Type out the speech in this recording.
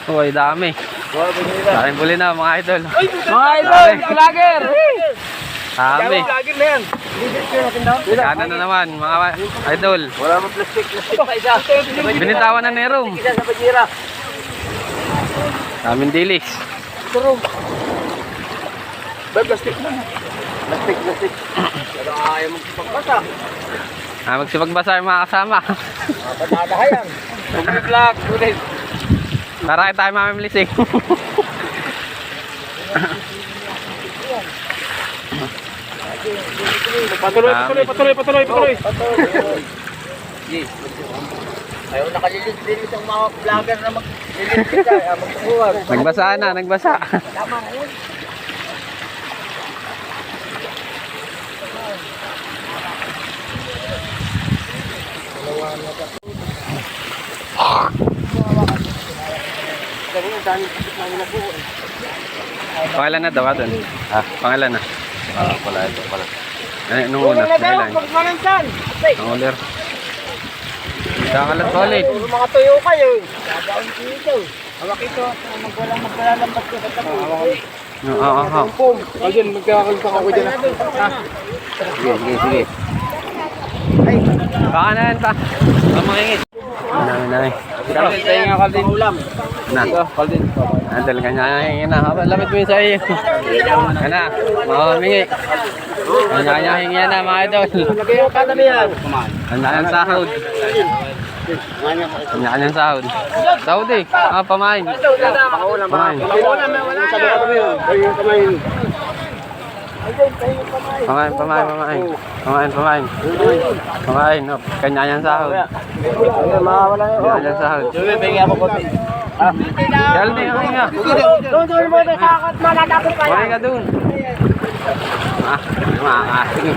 Uy, dami. Daming buli na mga idol. Mga idol, vlogger! Dami. Vlogger na yan. Kanan na naman mga idol. Wala mo plastic. Isa. Binitawan na ni Rom. Isa sa bajira. Daming dilis. Turong. Bay, plastic na. Plastic. Pero ayaw magpagbasa. Magsipagbasa yung mga kasama. Patadahayan. Vlog. Tara tayo mamimilising. Patuloy. Ayaw nakalilis-lilis ang mga vlogger na maglilis kita. Magtukuhan. Nagbasa. Tama na yun. Pangalan na daw doon. Pangalan na. Pala. Nung una, pangalan. Magmanansan. Ang ulir. Kakalat solid. Puro mga tuyo kayo. Gagawin dito. Hawak ito. Maglalambat ko sa tapo. Oo. Ayun, magkakakalita ako dyan. Sige. Baka na yan pa. Mamangingit. Nami. Tayo nga kaldin ulam. Kaldin. Andal ka niya. Hingin na. Lamit mo yun sa iyo. Yan na. Mamamingi. Kanya hingin na mga idol. Lagay yung kada niyan. Kanya sahod. Kanya sahod. Sahod eh. Pamain. Pamain. Pamain. Kanya yan sahod. Kanya yan sahod. Dahil na yung hinga. Doon mo na kakot. Malatapos ka Kumain ka dun. Sige.